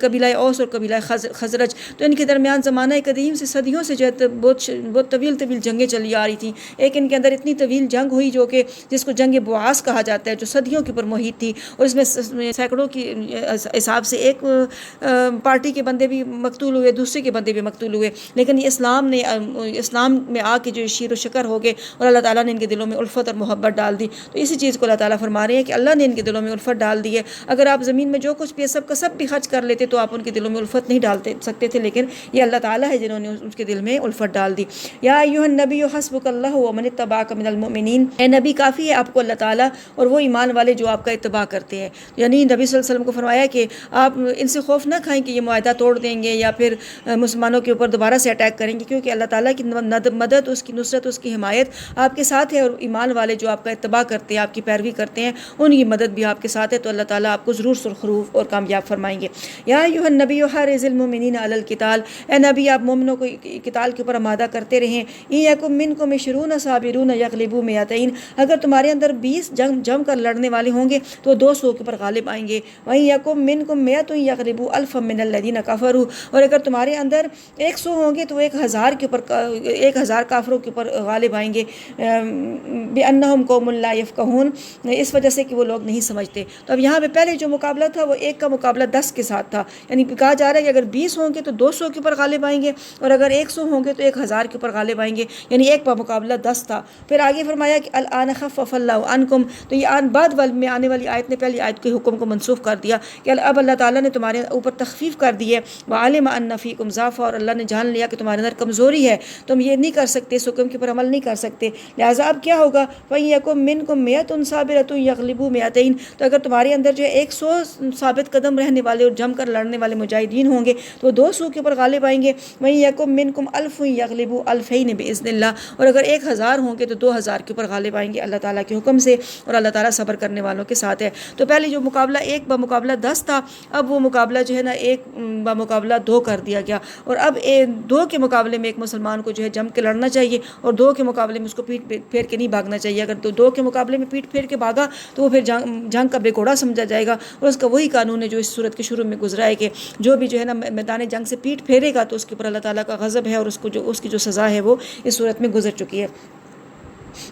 قبیلہ اوس اور قبیلہ خزرج, تو ان کے درمیان زمانہ قدیم سے صدیوں سے جو ہے بہت طویل جنگیں چلی آ رہی تھیں. ایک ان کے اندر اتنی طویل جنگ ہوئی جو کہ جس کو جنگ بواس کہا جاتا ہے, جو صدیوں کے اوپر محیط تھی, اور اس میں سینکڑوں کی حساب سے ایک پارٹی کے بندے بھی مقتول ہوئے, دوسرے کے بندے بھی مقتول ہوئے. لیکن یہ اسلام میں آ کے جو شیر و شکر ہو گئے اور اللہ تعالیٰ نے ان کے دلوں میں الفت اور محبت ڈال دی. تو اسی چیز کو اللہ تعالیٰ فرما رہے ہیں کہ اللہ نے ان کے دلوں میں الفت ڈال دی ہے. اگر آپ زمین میں جو کچھ بھی سب کا سب بھی خرچ کر لیتے تو آپ ان کے دلوں میں الفت نہیں ڈال سکتے تھے, لیکن یہ اللہ تعالیٰ ہے جنہوں نے اس کے دل میں الفت ڈال دی. یا ایھا النبی حسبک اللہ ومن اتبعک من المؤمنین, اے نبی کافی ہے آپ کو اللہ تعالیٰ اور وہ ایمان والے جو آپ کا اتباع کرتے ہیں. یعنی نبی صلی اللہ علیہ وسلم کو فرمایا کہ آپ ان سے خوف نہ کھائیں کہ یہ معاہدہ توڑ دیں گے یا پھر مسلمانوں کے اوپر دوبارہ سے اٹیک کریں گے, کیونکہ اللہ تعالیٰ کی مدد, اس کی نصرت, اس کی حمایت آپ کے ساتھ ہے, اور ایمان والے جو آپ کا اتباع کرتے ہیں, آپ کی پیروی کرتے ہیں, ان کی مدد بھی آپ کے ساتھ ہے. تو اللہ تعالیٰ آپ کو ضرور سرخروف اور کامیاب فرمائیں گے. یا ایھا النبی حرض المؤمنین علی القتال, اے نبی آپ مومنوں کو قتال کے اوپر آمادہ کرتے رہیں. ان یکم منکم 20 صابرون یغلبوا 200, اگر تمہارے اندر 20 جم کر لڑنے والے ہوں گے تو 200 کے اوپر غالب آئیں گے. وَإِن یکم منکم 100 یغلبوا 1000 من الذین کفروا, اور اگر تمہارے اندر 100 ہوں گے تو 1000 کافروں کے اوپر غالب آئیں گے. بِأَنَّهُمْ قَوْمٌ لَا يَفْقَهُونَ, اس وجہ سے کہ وہ لوگ نہیں سمجھتے. تو اب یہاں پہ پہلے جو مقابلہ تھا وہ 1 کا مقابلہ 10 کے ساتھ تھا. یعنی کہا جا رہا ہے کہ اگر 20 ہوں گے تو 200 کے اوپر غالب آئیں گے, اور اگر 100 ہوں گے تو 1000 کے اوپر غالب آئیں گے. یعنی 1 کا مقابلہ 10 تھا. پھر آگے فرمایا کہ الآن خفف اللہ عنکم, تو یہ آن بعد میں آنے والی آیت نے پہلی آیت کے حکم کو منسوخ کر دیا کہ اب اللہ تعالیٰ نے تمہارے اوپر تخفیف کر دی ہے. وعلم ان فیکم ضعفا, اور اللہ نے جان لیا کہ تمہارے اندر کمزوری ہے, تم یہ نہیں کر سکتے, اس حکم کے اوپر عمل نہیں کر سکتے. لہٰذا اب کیا ہوگا, وَإِن یکم منکم 100 صابرۃ یغلبوا 200, تو اگر تمہارے اندر جو ہے 100 ثابت قدم رہنے والے اور جم کر لڑنے والے مجاہدین ہوں گے تو 200 کے اوپر غالب آئیں گے. وَإِن یکم منکم 1000 یغلبوا 2000 بإذن اللہ, اور اگر 1000 ہوں گے تو 2000 کے اوپر غالب آئیں گے اللہ تعالیٰ کے حکم سے, اور اللہ تعالیٰ صبر کرنے والوں کے ساتھ ہے. تو پہلے جو مقابلہ 1 بمقابلہ 10 تھا, اب وہ مقابلہ جو ہے نا 1 بمقابلہ 2 کر دیا گیا, اور اب 2 کے مقابلے میں ایک مسلمان کو جو ہے جم کے لڑنا چاہیے, اور 2 کے مقابلے میں اس کو پیٹ پھیر کے نہیں بھاگنا چاہیے. اگر 2 کے مقابلے میں پیٹ پھیر کے بھاگا تو وہ پھر جنگ کا بے گھوڑا سمجھا جائے گا, اور اس کا وہی قانون ہے جو اس صورت کے شروع میں گزرا ہے کہ جو بھی جو ہے نا میدان جنگ سے پیٹ پھیرے گا تو اس کے اوپر اللہ تعالیٰ کا غضب ہے, اور اس کی جو سزا ہے وہ اس صورت میں گزر چکی ہے.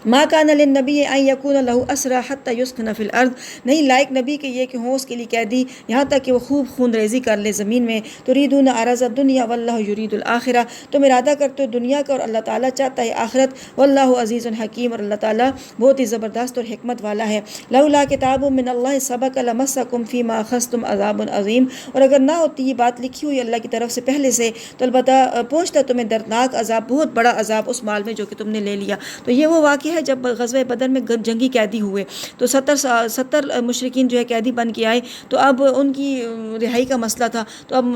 ما کان للنبی ان یکون له اسرى حتى يسكن في الارض, نہیں لائق نبی کہ یہ کہ ہوں اس کے لیے قیدی یہاں تک کہ وہ خوب خون ریزی کر لے زمین میں. تريدون عرض الدنيا والله يريد الاخرہ, تم ارادہ کرتے ہو دنیا کا اور اللہ تعالیٰ چاہتا ہے آخرت. واللہ عزیز حکیم, اور اللہ تعالیٰ بہت ہی زبردست اور حکمت والا ہے. لولا کتاب من اللہ سبق لمسکم فیما اخذتم عذاب عظیم, اور اگر نہ ہوتی یہ بات لکھی ہوئی اللہ کی طرف سے پہلے سے تو البتہ پہنچتا تمہیں دردناک عذاب, بہت بڑا عذاب اس مال میں جو کہ تم نے لے لیا. تو یہ وہ واقعہ ہے جب غزوہ بدر میں جنگی قیدی ہوئے تو 70 مشرکین جو ہے قیدی بن کے آئے, تو اب ان کی رہائی کا مسئلہ تھا. تو اب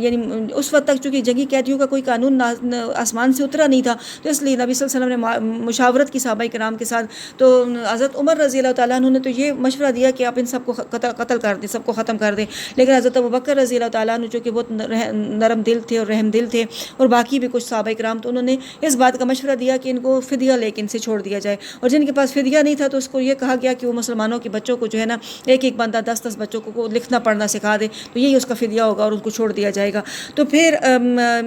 یعنی اس وقت تک چونکہ جنگی قیدیوں کا کوئی قانون آسمان سے اترا نہیں تھا, تو اس لیے نبی صلی اللہ علیہ وسلم نے مشاورت کی صحابہ کرام کے ساتھ. تو حضرت عمر رضی اللہ تعالیٰ عنہ نے تو یہ مشورہ دیا کہ آپ ان سب کو قتل کر دیں, سب کو ختم کر دیں. لیکن حضرت ابوبکر رضی اللہ تعالیٰ عنہ جو کہ بہت نرم دل تھے اور رحم دل تھے, اور باقی بھی کچھ صحابہ کرام, تو انہوں نے اس بات کا مشورہ دیا کہ ان کو فدیہ لے کے ان سے چھوڑ دیا جائے. اور جن کے پاس فدیہ نہیں تھا تو اس کو یہ کہا گیا کہ وہ مسلمانوں کے بچوں کو جو ہے نا ایک بندہ 10 بچوں کو لکھنا پڑھنا سکھا دے, تو یہی اس کا فدیہ ہوگا اور ان کو چھوڑ دیا جائے گا. تو پھر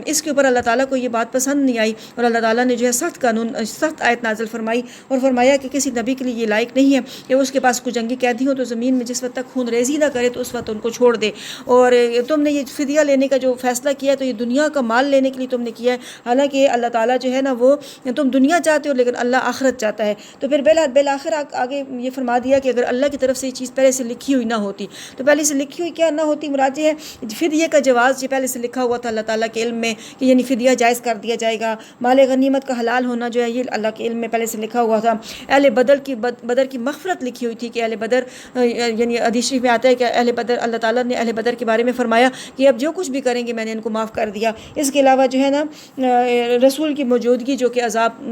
اس کے اوپر اللہ تعالیٰ کو یہ بات پسند نہیں آئی, اور اللہ تعالیٰ نے جو ہے سخت آیت نازل فرمائی اور فرمایا کہ کسی نبی کے لیے یہ لائق نہیں ہے کہ اس کے پاس کوئی جنگی قیدی ہو تو زمین میں جس وقت تک خون ریزی نہ کرے تو اس وقت ان کو چھوڑ دے. اور تم نے یہ فدیہ لینے کا جو فیصلہ کیا تو یہ دنیا کا مال لینے کے لیے تم نے کیا ہے, حالانکہ اللہ تعالیٰ جو ہے نا وہ تم دنیا چاہتے ہو لیکن اللہ آخرت چاہتا ہے. تو پھر بالآخر آگے یہ فرما دیا کہ اگر اللہ کی طرف سے یہ چیز پہلے سے لکھی ہوئی نہ ہوتی, تو پہلے سے لکھی ہوئی کیا نہ ہوتی, مراد یہ ہے فدیہ کا جواز جو پہلے سے لکھا ہوا تھا اللہ تعالیٰ کے علم میں کہ یعنی فدیہ جائز کر دیا جائے گا. مال غنیمت کا حلال ہونا جو ہے یہ اللہ کے علم میں پہلے سے لکھا ہوا تھا. اہل بدر کی مغفرت لکھی ہوئی تھی کہ اہل بدر, یعنی حدیث شریف میں آتا ہے کہ اہل بدر, اللہ تعالیٰ نے اہل بدر کے بارے میں فرمایا کہ اب جو کچھ بھی کریں گے میں نے ان کو معاف کر دیا. اس کے علاوہ جو ہے نا رسول کی موجودگی جو کہ عذاب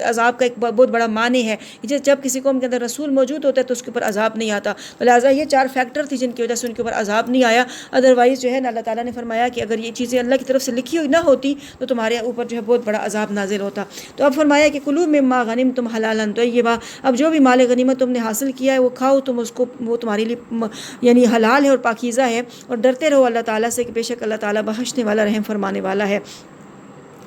عذاب کا ایک بہت بڑا معنی ہے، جب کسی قوم کے اندر رسول موجود ہوتا ہے تو اس کے اوپر عذاب نہیں آتا. تو لہٰذا یہ 4 فیکٹر تھے جن کی وجہ سے ان کے اوپر عذاب نہیں آیا. ادروائز جو ہے نا اللہ تعالیٰ نے فرمایا کہ اگر یہ چیزیں اللہ کی طرف سے لکھی ہوئی نہ ہوتی تو تمہارے اوپر جو ہے بہت بڑا عذاب نازل ہوتا. تو اب فرمایا کہ کلوا مما غنمتم حلالا طیبا، اب جو بھی مال غنیمت تم نے حاصل کیا ہے وہ کھاؤ تم اس کو، وہ تمہارے لیے یعنی حلال ہے اور پاکیزہ ہے، اور ڈرتے رہو اللہ تعالیٰ سے کہ بے شک اللہ تعالیٰ بخشنے والا رحم فرمانے والا ہے.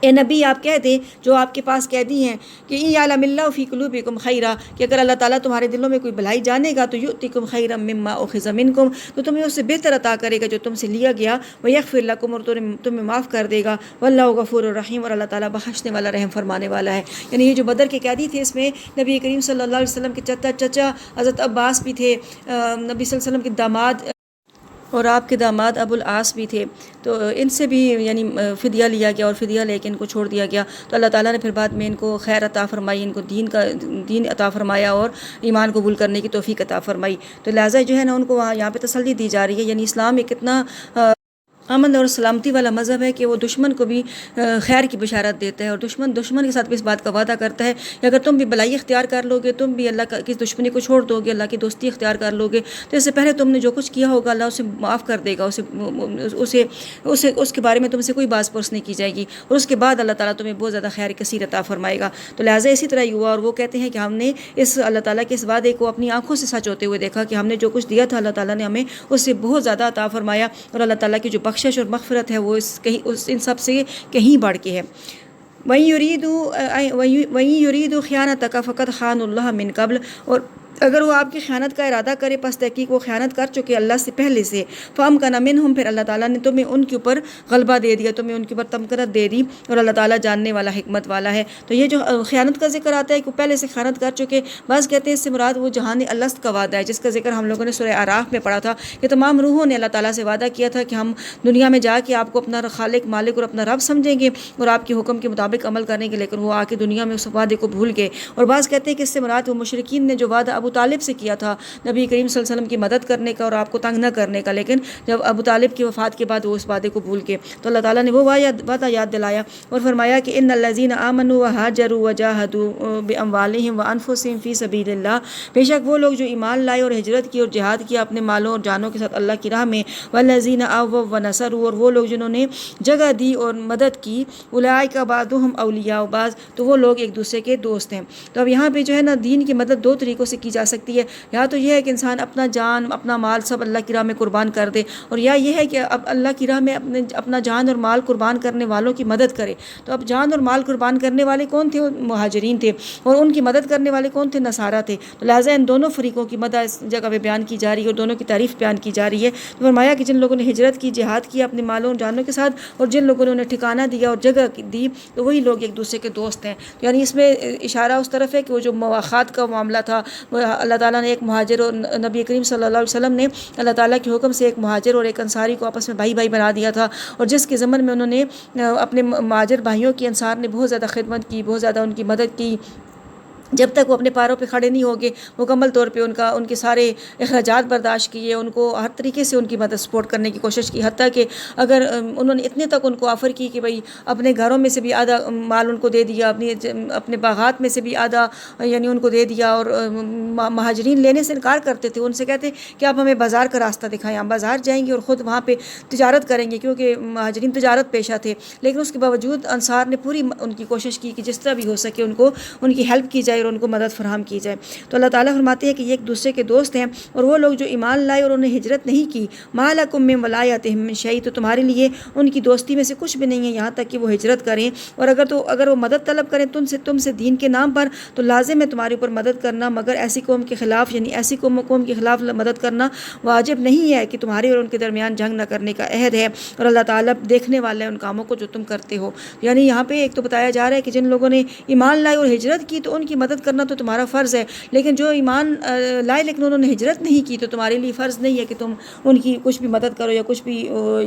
اے نبی آپ کہہ دیں جو آپ کے پاس قیدی ہیں کہ ان یعلم اللہ فی قلوبکم خیرا، کہ اگر اللہ تعالیٰ تمہارے دلوں میں کوئی بھلائی جانے گا تو یؤتکم خیرا مما اخذ منکم، تو تمہیں اس سے بہتر عطا کرے گا جو تم سے لیا گیا، ویغفر لکم، اور تمہیں معاف کر دے گا، واللہ غفور الرحیم، اور اللہ تعالیٰ بخشنے والا رحم فرمانے والا ہے. یعنی یہ جو بدر کے قیدی تھے اس میں نبی کریم صلی اللہ علیہ وسلم کے چچا حضرت عباس بھی تھے، نبی صلی اللہ علیہ وسلم کے داماد اور آپ کے داماد ابو العاص بھی تھے. تو ان سے بھی یعنی فدیہ لیا گیا اور فدیہ لے کے ان کو چھوڑ دیا گیا. تو اللہ تعالیٰ نے پھر بعد میں ان کو خیر عطا فرمائی، ان کو دین عطا فرمایا اور ایمان قبول کرنے کی توفیق عطا فرمائی. تو لہٰذا جو ہے نا ان کو وہاں یہاں پہ تسلی دی جا رہی ہے. یعنی اسلام ایک اتنا امن اور سلامتی والا مذہب ہے کہ وہ دشمن کو بھی خیر کی بشارت دیتا ہے، اور دشمن کے ساتھ بھی اس بات کا وعدہ کرتا ہے کہ اگر تم بھی بلائی اختیار کر لو گے، تم بھی اللہ کی دشمنی کو چھوڑ دو گے، اللہ کی دوستی اختیار کر لو گے، تو اس سے پہلے تم نے جو کچھ کیا ہوگا اللہ اسے معاف کر دے گا، اس کے بارے میں تم سے کوئی باز پرس نہیں کی جائے گی، اور اس کے بعد اللہ تعالیٰ تمہیں بہت زیادہ خیر کثیر عطا فرمائے گا. تو لہٰذا اسی طرح ہوا، اور وہ کہتے ہیں کہ ہم نے اس اللہ تعالیٰ کے اس وعدے کو اپنی آنکھوں سے سچ ہوتے ہوئے دیکھا کہ ہم نے جو کچھ دیا تھا اللہ تعالیٰ نے ہمیں اس سے بہت زیادہ عطا فرمایا، اور اللہ تعالیٰ کی جو بخشش اور مغفرت ہے وہ ان سب سے کہیں بڑھ کے ہے. وَإِن يُرِيدُوا خِيَانَتَكَ فَقَدْ خَانُوا اللَّهَ مِن قَبْلُ، اور اگر وہ آپ کی خیانت کا ارادہ کرے پس تحقیق وہ خیانت کر چکے اللہ سے پہلے سے. فَأَمْكَنَ مِنْهُمْ، پھر اللہ تعالیٰ نے تمہیں ان کے اوپر غلبہ دے دیا، تمہیں ان کے اوپر تمکنت دے دی، اور اللہ تعالیٰ جاننے والا حکمت والا ہے. تو یہ جو خیانت کا ذکر آتا ہے کہ پہلے سے خیانت کر چکے، بعض کہتے ہیں اس سے مراد وہ جہان الست کا وعدہ ہے جس کا ذکر ہم لوگوں نے سورہ اعراف میں پڑھا تھا کہ تمام روحوں نے اللہ تعالیٰ سے وعدہ کیا تھا کہ ہم دنیا میں جا کے آپ کو اپنا خالق مالک اور اپنا رب سمجھیں گے اور آپ کے حکم کے مطابق عمل کریں گے، لیکن وہ آ کے دنیا میں اس وعدے کو بھول گئے. اور بعض کہتے ہیں کہ اس سے مراد وہ مشرکین نے جو وعدہ ابو طالب سے کیا تھا نبی کریم صلی اللہ علیہ وسلم کی مدد کرنے کا اور آپ کو تنگ نہ کرنے کا، لیکن جب ابو طالب کی وفات کے بعد وہ اس وعدے کو بھول گئے تو اللہ تعالیٰ نے وہ وعدہ یاد دلایا اور فرمایا کہ ان الذین آمنوا وہاجروا وجاہدوا باموالہم وانفسہم فی سبیل اللہ، بے شک وہ لوگ جو ایمان لائے اور ہجرت کی اور جہاد کیا اپنے مالوں اور جانوں کے ساتھ اللہ کی راہ میں، والذین آووا ونصروا، اور وہ لوگ جنہوں نے جگہ دی اور مدد کی، اولئک بعضهم اولیاء بعض، تو وہ لوگ ایک دوسرے کے دوست ہیں. تو اب یہاں پہ جو ہے نا دین کی مدد 2 طریقوں سے کی جا سکتی ہے، یا تو یہ ہے کہ انسان اپنا جان اپنا مال سب اللہ کی راہ میں قربان کر دے، اور یا یہ ہے کہ اب اللہ کی راہ میں اپنا جان اور مال قربان کرنے والوں کی مدد کرے. تو اب جان اور مال قربان کرنے والے کون تھے؟ مہاجرین تھے، اور ان کی مدد کرنے والے کون تھے؟ نصارہ تھے. تو لہٰذا ان دونوں فریقوں کی مدد اس جگہ پہ بیان کی جا رہی ہے اور دونوں کی تعریف بیان کی جا رہی ہے. تو فرمایا کہ جن لوگوں نے ہجرت کی، جہاد کیا اپنے مالوں اور جانوں کے ساتھ، اور جن لوگوں نے انہیں ٹھکانہ دیا اور جگہ دی، تو وہی لوگ ایک دوسرے کے دوست ہیں. یعنی اس میں اشارہ اس طرف ہے کہ وہ جو مواخات کا معاملہ تھا، وہ اللہ تعالیٰ نے ایک مہاجر اور نبی کریم صلی اللہ علیہ وسلم نے اللہ تعالیٰ کے حکم سے ایک مہاجر اور ایک انصاری کو آپس میں بھائی بنا دیا تھا، اور جس کے ضمن میں انہوں نے اپنے مہاجر بھائیوں کی انصار نے بہت زیادہ خدمت کی، بہت زیادہ ان کی مدد کی، جب تک وہ اپنے پیروں پہ کھڑے نہیں ہوگے مکمل طور پہ ان کے سارے اخراجات برداشت کیے، ان کو ہر طریقے سے ان کی مدد سپورٹ کرنے کی کوشش کی، حتیٰ کہ اگر انہوں نے اتنے تک ان کو آفر کی کہ بھئی اپنے گھروں میں سے بھی آدھا مال ان کو دے دیا، اپنے باغات میں سے بھی آدھا یعنی ان کو دے دیا. اور مہاجرین لینے سے انکار کرتے تھے، ان سے کہتے کہ آپ ہمیں بازار کا راستہ دکھائیں، ہم بازار جائیں گے اور خود وہاں پہ تجارت کریں گے، کیونکہ مہاجرین تجارت پیشہ تھے. لیکن اس کے باوجود انصار نے پوری ان کی کوشش کی کہ جس طرح بھی ہو سکے ان کی ہیلپ کی جائے اور ان کو مدد فراہم کی جائے. تو اللہ تعالیٰ فرماتے ہیں کہ یہ ایک دوسرے کے دوست ہیں، اور وہ لوگ جو ایمان لائے اور انہیں ہجرت نہیں کی، ما لکم من ولایتہم من شیء، تو تمہارے لیے ان کی دوستی میں سے کچھ بھی نہیں ہے یہاں تک کہ وہ ہجرت کریں. اور اگر وہ مدد طلب کریں تم سے دین کے نام پر، تو لازم ہے تمہارے اوپر مدد کرنا، مگر ایسی قوم کے خلاف یعنی ایسی قوم کے خلاف مدد کرنا واجب نہیں ہے کہ تمہارے اور ان کے درمیان جنگ نہ کرنے کا عہد ہے، اور اللہ تعالیٰ دیکھنے والا ہے ان کاموں کو جو تم کرتے ہو. یعنی یہاں پہ ایک تو بتایا جا رہا ہے کہ جن لوگوں نے ایمان لائے اور ہجرت کی تو ان کی مدد مدد کرنا تو تمہارا فرض ہے، لیکن جو ایمان لائے لیکن انہوں نے ہجرت نہیں کی تو تمہارے لیے فرض نہیں ہے کہ تم ان کی کچھ بھی مدد کرو یا کچھ بھی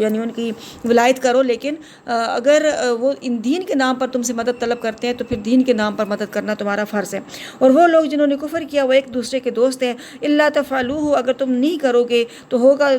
یعنی ان کی ولایت کرو، لیکن اگر وہ ان دین کے نام پر تم سے مدد طلب کرتے ہیں تو پھر دین کے نام پر مدد کرنا تمہارا فرض ہے۔ اور وہ لوگ جنہوں نے کفر کیا وہ ایک دوسرے کے دوست ہیں، الا تفعلوہ، اگر تم نہیں کرو گے تو ہوگا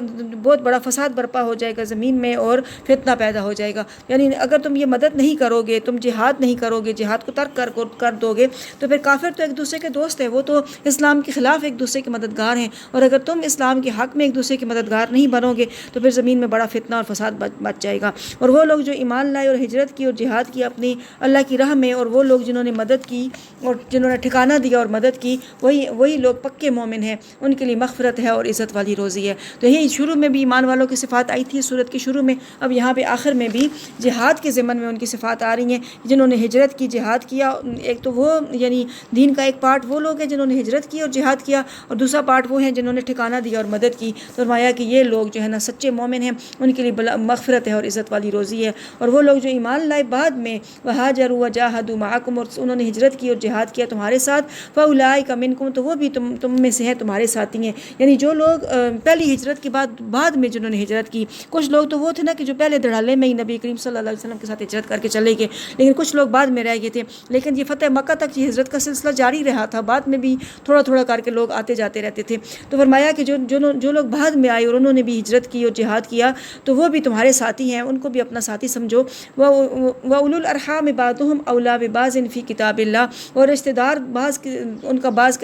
بہت بڑا فساد برپا ہو جائے گا زمین میں اور فتنہ پیدا ہو جائے گا۔ یعنی اگر تم یہ مدد نہیں کرو گے، تم جہاد نہیں کرو گے، جہاد کو ترک کر دو گے تو پھر کافر تو ایک دوسرے کے دوست ہیں، وہ تو اسلام کے خلاف ایک دوسرے کے مددگار ہیں، اور اگر تم اسلام کے حق میں ایک دوسرے کے مددگار نہیں بنو گے تو پھر زمین میں بڑا فتنہ اور فساد مچ جائے گا۔ اور وہ لوگ جو ایمان لائے اور ہجرت کی اور جہاد کی اپنی اللہ کی راہ میں، اور وہ لوگ جنہوں نے مدد کی اور جنہوں نے ٹھکانہ دیا اور مدد کی، وہی لوگ پکے مومن ہیں، ان کے لیے مغفرت ہے اور عزت والی روزی ہے۔ تو یہی شروع میں بھی ایمان والوں کی صفات آئی تھی سورت کے شروع میں، اب یہاں پہ آخر میں بھی جہاد کے ضمن میں ان کی صفات آ رہی ہیں، جنہوں نے ہجرت کی، جہاد کیا۔ ایک تو وہ یعنی دین کا ایک پارٹ وہ لوگ ہیں جنہوں نے ہجرت کی اور جہاد کیا، اور دوسرا پارٹ وہ ہیں جنہوں نے ٹھکانہ دیا اور مدد کی۔ تو فرمایا کہ یہ لوگ جو ہے نا سچے مومن ہیں، ان کے لیے مغفرت ہے اور عزت والی روزی ہے۔ اور وہ لوگ جو ایمان لائے بعد میں، وہاجروا وجاہدوا معکم، اور انہوں نے ہجرت کی اور جہاد کیا تمہارے ساتھ، فاولئک منکم، تو وہ بھی تم میں سے ہیں، تمہارے ساتھی ہیں۔ یعنی جو لوگ پہلی ہجرت کے بعد میں جنہوں نے ہجرت کی، کچھ لوگ تو وہ تھے نا کہ جو پہلے دھڑالے میں ہی نبی کریم صلی اللہ علیہ وسلم کے ساتھ ہجرت کر کے چلے گئے، لیکن کچھ لوگ بعد میں رہ گئے تھے۔ لیکن یہ فتح مکہ تک یہ ہجرت کا سلسلہ جاری رہا تھا، بعد میں بھی تھوڑا تھوڑا کر کے لوگ آتے جاتے رہتے تھے۔ تو فرمایا کہ جو لوگ بعد میں آئے اور انہوں نے بھی ہجرت کی اور جہاد کیا تو وہ بھی تمہارے ساتھی ہیں، ان کو بھی اپنا ساتھی سمجھو۔ وَأُولُو الْأَرْحَامِ بَعْضُهُمْ أَوْلَىٰ بِبَعْضٍ فِي کتاب اللہ، اور رشتہ دار ان کا بعض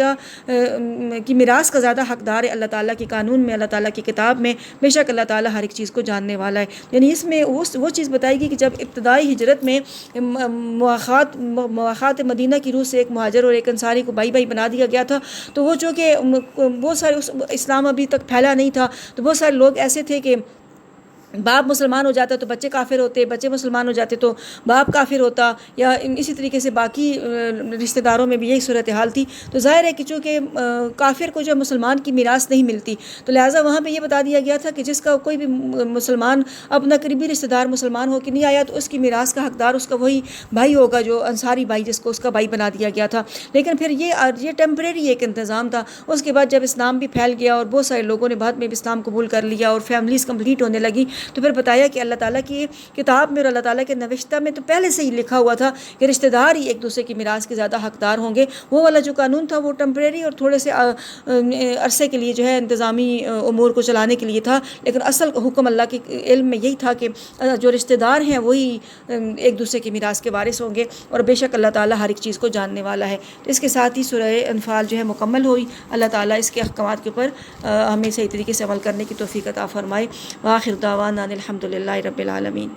کی میراث کا زیادہ حقدار ہے اللہ تعالیٰ کے قانون میں، اللہ تعالیٰ کی کتاب میں، بے شک اللہ تعالیٰ ہر ایک چیز کو جاننے والا ہے۔ یعنی اس میں وہ چیز بتائی گئی کہ جب ابتدائی ہجرت میں مواخات مدینہ کی روح سے ایک مہاجر اور ایک انصاری کو بھائی بنا دیا گیا تھا، تو وہ چونکہ بہت سارے اسلام ابھی تک پھیلا نہیں تھا، تو بہت سارے لوگ ایسے تھے کہ باپ مسلمان ہو جاتا تو بچے کافر ہوتے، بچے مسلمان ہو جاتے تو باپ کافر ہوتا، یا اسی طریقے سے باقی رشتہ داروں میں بھی یہی صورتحال تھی۔ تو ظاہر ہے کہ چونکہ کافر کو جو مسلمان کی میراث نہیں ملتی، تو لہٰذا وہاں پہ یہ بتا دیا گیا تھا کہ جس کا کوئی بھی مسلمان اپنا قریبی رشتہ دار مسلمان ہو کے نہیں آیا تو اس کی میراث کا حقدار اس کا وہی بھائی ہوگا جو انصاری بھائی، جس کو اس کا بھائی بنا دیا گیا تھا۔ لیکن پھر یہ ٹیمپریری ایک انتظام تھا۔ اس کے بعد جب اسلام بھی پھیل گیا اور بہت سارے لوگوں نے بعد میں بھی اسلام قبول کر لیا اور فیملیز کمپلیٹ ہونے لگی، تو پھر بتایا کہ اللہ تعالیٰ کی کتاب میں اور اللہ تعالیٰ کے نوشتہ میں تو پہلے سے ہی لکھا ہوا تھا کہ رشتہ دار ہی ایک دوسرے کی میراث کے زیادہ حقدار ہوں گے۔ وہ والا جو قانون تھا وہ ٹیمپریری اور تھوڑے سے عرصے کے لیے جو ہے انتظامی امور کو چلانے کے لیے تھا، لیکن اصل حکم اللہ کے علم میں یہی تھا کہ جو رشتہ دار ہیں وہی ایک دوسرے کی میراث کے وارث ہوں گے، اور بے شک اللہ تعالیٰ ہر ایک چیز کو جاننے والا ہے۔ تو اس کے ساتھ ہی سورہ انفال جو ہے مکمل ہوئی۔ اللہ تعالیٰ اس کے احکامات کے اوپر ہمیں صحیح طریقے سے عمل کرنے کی توفیق عطا فرمائے۔ وآخر دعوانا الحمد للہ رب العالمین۔